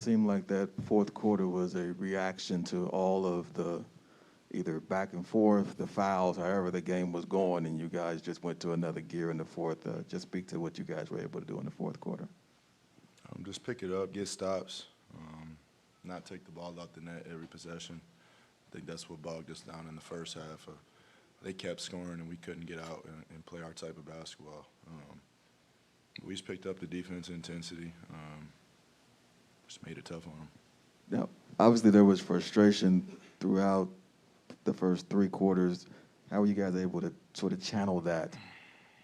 seemed like that fourth quarter was a reaction to all of the either back and forth, the fouls, however the game was going, and you guys just went to another gear in the fourth. Just speak to what you guys were able to do in the fourth quarter. Just pick it up, get stops, not take the ball out the net every possession. I think that's what bogged us down in the first half. They kept scoring, and we couldn't get out and play our type of basketball. We just picked up the defense intensity, just made it tough on them. Yeah, obviously there was frustration throughout the first three quarters. How were you guys able to sort of channel that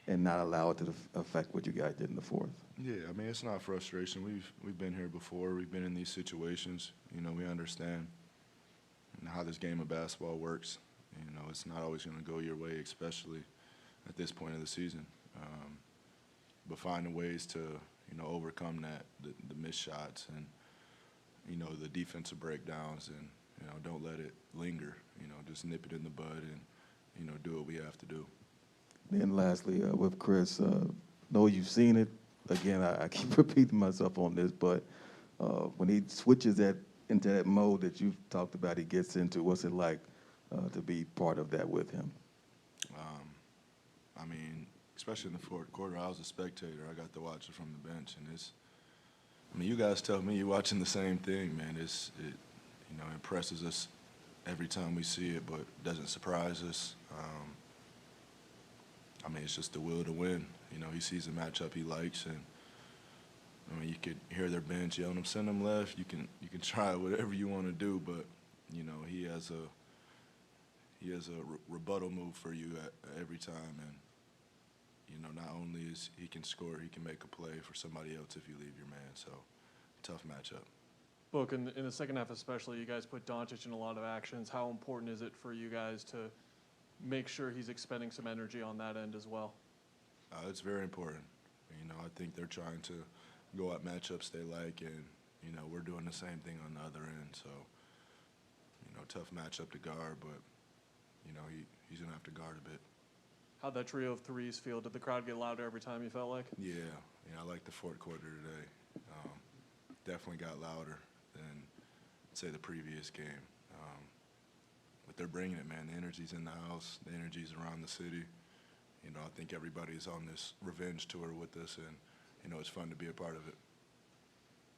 and not allow it to affect what you guys did in the fourth? Yeah, I mean, it's not frustration. We've been here before. We've been in these situations. We understand how this game of basketball works. It's not always going to go your way, especially at this point of the season. But finding ways to, overcome that, the missed shots and, the defensive breakdowns and, don't let it linger. Just nip it in the bud and, do what we have to do. Then lastly, with Chris, know you've seen it. Again, I keep repeating myself on this, but when he switches into that mode that you've talked about, he gets into, what's it like to be part of that with him? I mean, especially in the fourth quarter, I was a spectator. I got to watch it from the bench, and you guys tell me you're watching the same thing, man. It impresses us every time we see it, but doesn't surprise us. It's just the will to win. He sees a matchup he likes, and you could hear their bench yelling him, send him left. You can try whatever you want to do, but he has a rebuttal move for you every time, and not only is he can score, he can make a play for somebody else if you leave your man. So tough matchup. Book, in the second half especially, you guys put Doncic in a lot of actions. How important is it for you guys to make sure he's expending some energy on that end as well? It's very important. I think they're trying to go at matchups they like, and, we're doing the same thing on the other end. So, tough matchup to guard, but, he's going to have to guard a bit. How'd that trio of threes feel? Did the crowd get louder every time, you felt like? Yeah, I like the fourth quarter today. Definitely got louder than, say, the previous game. But they're bringing it, man. The energy's in the house. The energy's around the city. I think everybody's on this revenge tour with us, and, it's fun to be a part of it.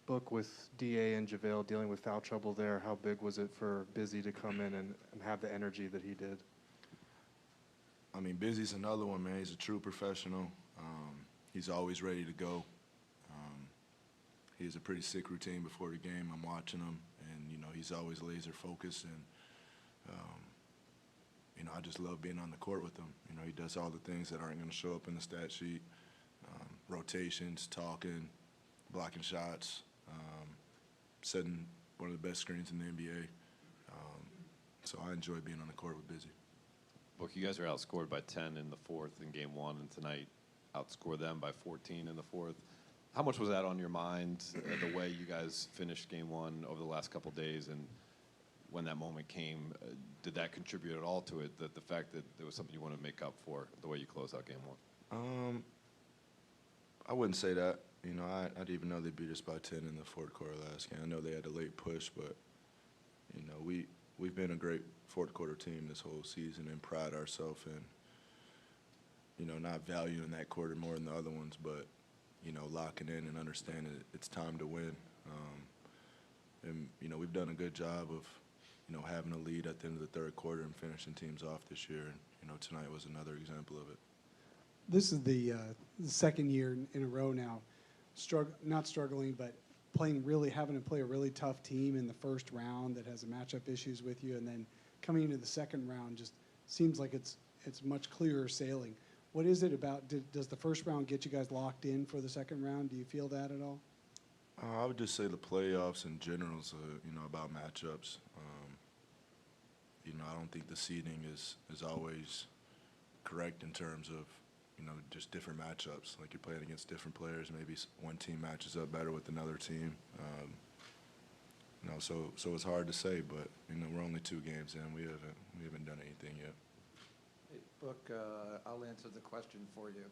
Book, with DA and JaVale dealing with foul trouble there, how big was it for Busy to come in and have the energy that he did? Busy's another one, man. He's a true professional. He's always ready to go. He has a pretty sick routine before the game. I'm watching him, and, he's always laser focused, and, I just love being on the court with him. He does all the things that aren't going to show up in the stat sheet, rotations, talking, blocking shots, setting one of the best screens in the NBA. So I enjoy being on the court with Busy. Look, you guys are outscored by 10 in the fourth in game one, and tonight outscore them by 14 in the fourth. How much was that on your mind, the way you guys finished game one over the last couple of days, and when that moment came, did that contribute at all to it, the fact that there was something you wanted to make up for, the way you closed out game one? I wouldn't say that. I didn't even know they beat us by 10 in the fourth quarter last game. I know they had a late push, but, we've been a great fourth quarter team this whole season and pride ourselves in, not valuing that quarter more than the other ones, but, locking in and understanding it's time to win. And, we've done a good job of, having a lead at the end of the third quarter and finishing teams off this year. And, tonight was another example of it. This is the second year in a row now, not struggling, but having to play a really tough team in the first round that has a matchup issues with you, and then coming into the second round just seems like it's much clearer sailing. What is it about? Does the first round get you guys locked in for the second round? Do you feel that at all? I would just say the playoffs in general is, about matchups. I don't think the seeding is always correct in terms of, just different matchups. Like, you're playing against different players. Maybe one team matches up better with another team. So it's hard to say, but, we're only 2 games in. We haven't done anything yet. Hey, Book, I'll answer the question for you.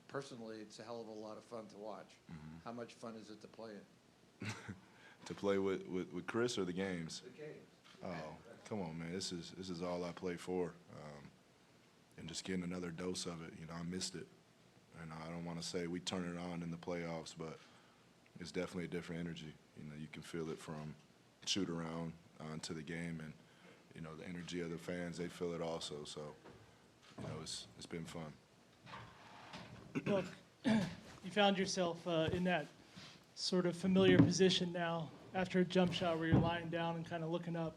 Personally, it's a hell of a lot of fun to watch. Mm-hmm. How much fun is it to play it? To play with Chris or the games? The game. Oh, come on, man. This is all I play for. And just getting another dose of it, I missed it. And I don't want to say we turn it on in the playoffs, but it's definitely a different energy. You can feel it from shoot around to the game, and the energy of the fans, they feel it also. So, it's been fun. Look, you found yourself in that sort of familiar position now after a jump shot where you're lying down and kind of looking up.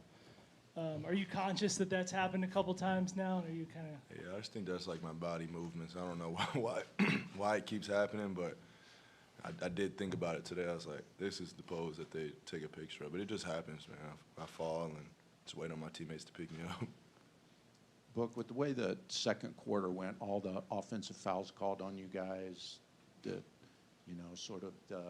Are you conscious that that's happened a couple times now? And are you kind of? Yeah, I just think that's like my body movements. I don't know why it keeps happening, but I did think about it today. I was like, this is the pose that they take a picture of. But it just happens, man. I fall and just wait on my teammates to pick me up. Book, with the way the second quarter went, all the offensive fouls called on you guys, sort of the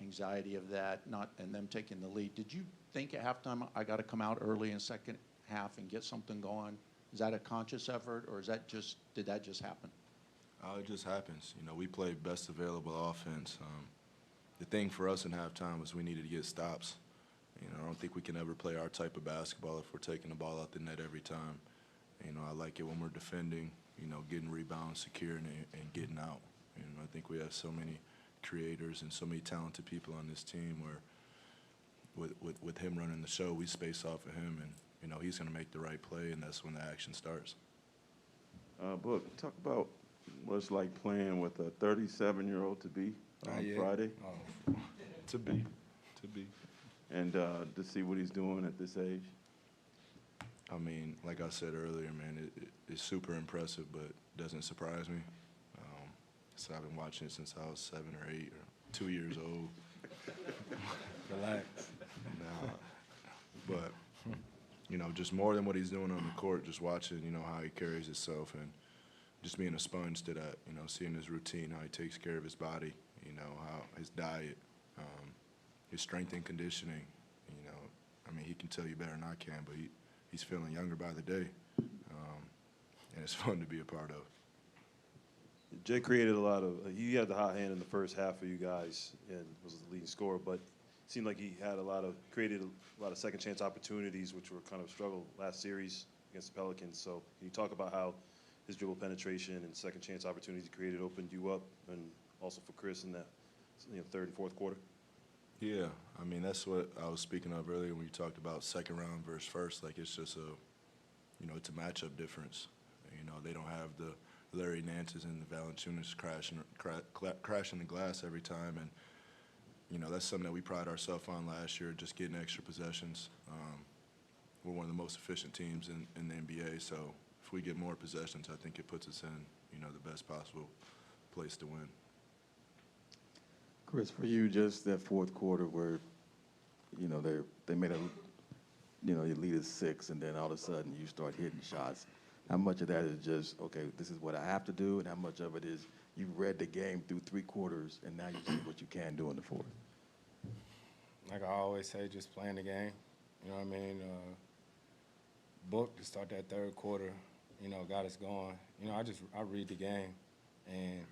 anxiety of that, and them taking the lead. Did you think at halftime, I got to come out early in second half and get something going? Is that a conscious effort, or did that just happen? It just happens. We play best available offense. The thing for us in halftime was we needed to get stops. I don't think we can ever play our type of basketball if we're taking the ball out the net every time. I like it when we're defending, getting rebounds, securing and getting out. I think we have so many creators and so many talented people on this team where with him running the show, we space off of him, and he's going to make the right play, and that's when the action starts. Book, talk about what it's like playing with a 37-year-old to be on Friday. Oh, to be. And to see what he's doing at this age. I mean, like I said earlier, man, it's super impressive, but doesn't surprise me. So I've been watching it since I was 7 or 8 or 2 years old. Relax. But, just more than what he's doing on the court, just watching, how he carries himself and just being a sponge to that, seeing his routine, how he takes care of his body, how his diet, his strength and conditioning, I mean, he can tell you better than I can, but he's feeling younger by the day, and it's fun to be a part of. Jay created a lot of. He had the hot hand in the first half for you guys and was the leading scorer, but it seemed like he had created a lot of second chance opportunities, which were kind of a struggle last series against the Pelicans. So can you talk about how his dribble penetration and second chance opportunities he created opened you up, and also for Chris in that third and fourth quarter? Yeah, I mean, that's what I was speaking of earlier when you talked about second round versus first. Like, it's just it's a matchup difference. They don't have the Larry Nances and the Valanciunas crashing the glass every time, and that's something that we pride ourselves on last year, just getting extra possessions. We're one of the most efficient teams in the NBA, so if we get more possessions, I think it puts us in the best possible place to win. Chris, for you, just that fourth quarter where, they made your lead is 6, and then all of a sudden you start hitting shots. How much of that is just, okay, this is what I have to do, and how much of it is you read the game through 3 quarters, and now you see what you can do in the fourth? Like I always say, just playing the game. You know what I mean? Book to start that third quarter, got us going. I read the game, and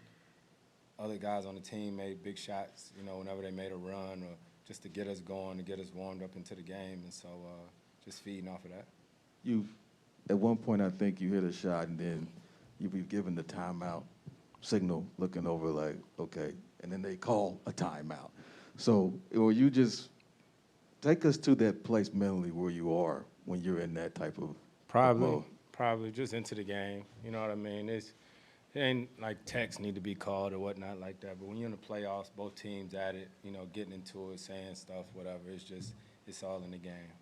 other guys on the team made big shots, whenever they made a run or just to get us going, to get us warmed up into the game. And so just feeding off of that. At one point, I think you hit a shot, and then you be given the timeout signal, looking over like, okay, and then they call a timeout. So, or you just take us to that place mentally where you are when you're in that type of mode. Probably just into the game. You know what I mean? It ain't like texts need to be called or whatnot like that. But when you're in the playoffs, both teams at it, getting into it, saying stuff, whatever. It's all in the game.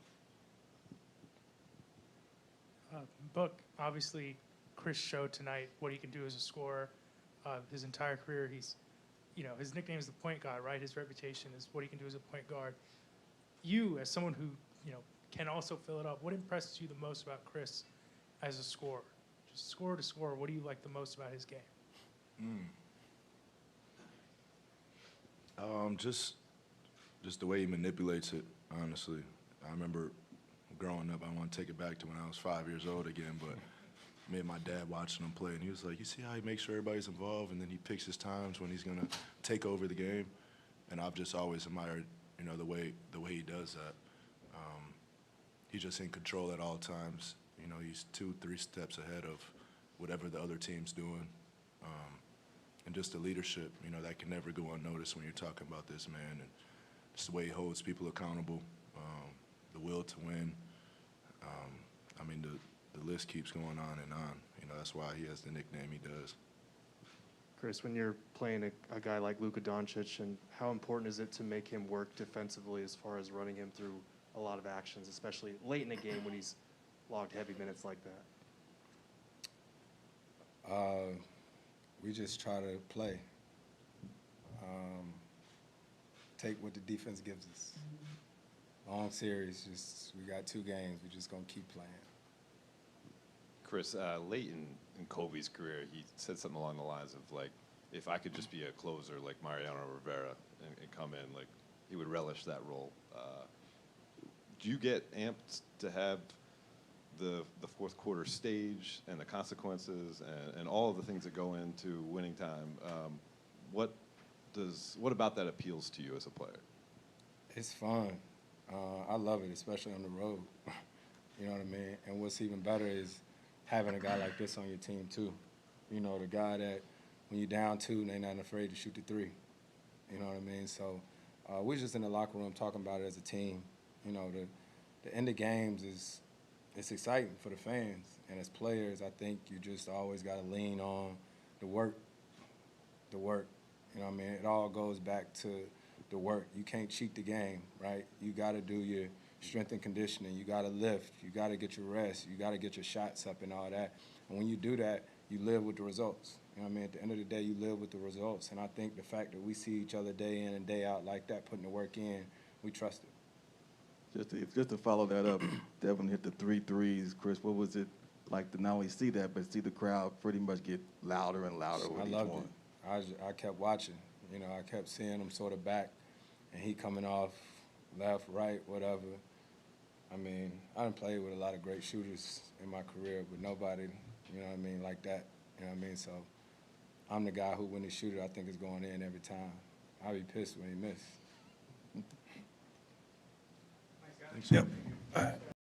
Book, obviously, Chris showed tonight what he can do as a scorer. His entire career, his nickname is the point guard, right? His reputation is what he can do as a point guard. You, as someone who, can also fill it up, what impresses you the most about Chris as a scorer? Just score to score, what do you like the most about his game? Just the way he manipulates it, honestly. I remember growing up, I want to take it back to when I was 5 years old again, but me and my dad watching him play, and he was like, you see how he makes sure everybody's involved, and then he picks his times when he's going to take over the game. And I've just always admired, you know, the way he does that. He's just in control at all times. You know, he's 2-3 steps ahead of whatever the other team's doing. And just the leadership, you know, that can never go unnoticed when you're talking about this man. And just the way he holds people accountable, the will to win. I mean, the list keeps going on and on. You know, that's why he has the nickname he does. Chris, when you're playing a guy like Luka Doncic, and how important is it to make him work defensively as far as running him through a lot of actions, especially late in the game when he's logged heavy minutes like that? We just try to play. Take what the defense gives us. Long series, we got 2 games. We're just going to keep playing. Chris, late in Kobe's career, he said something along the lines of, like, if I could just be a closer like Mariano Rivera and come in, like, he would relish that role. Do you get amped to have the fourth quarter stage and the consequences and all of the things that go into winning time? What about that appeals to you as a player? It's fun. I love it, especially on the road. You know what I mean? And what's even better is having a guy like this on your team, too. You know, the guy that when you're down 2, they're not afraid to shoot the 3. You know what I mean? So we're just in the locker room talking about it as a team. You know, the end of games it's exciting for the fans. And as players, I think you just always got to lean on the work. You know what I mean? It all goes back to the work. You can't cheat the game, right? You got to do your strength and conditioning. You got to lift. You got to get your rest. You got to get your shots up and all that. And when you do that, you live with the results. You know what I mean? At the end of the day, you live with the results. And I think the fact that we see each other day in and day out like that, putting the work in, we trust it. Just to follow that up, Devin hit the 3 threes. Chris, what was it like to not only see that, but see the crowd pretty much get louder and louder with I each loved one? it. I kept watching. You know, I kept seeing him sort of back, and he coming off left, right, whatever. I mean, I done played with a lot of great shooters in my career, but nobody, you know what I mean, like that. You know what I mean? So I'm the guy who, when he shoot it, I think is going in every time. I'll be pissed when he miss. Yep.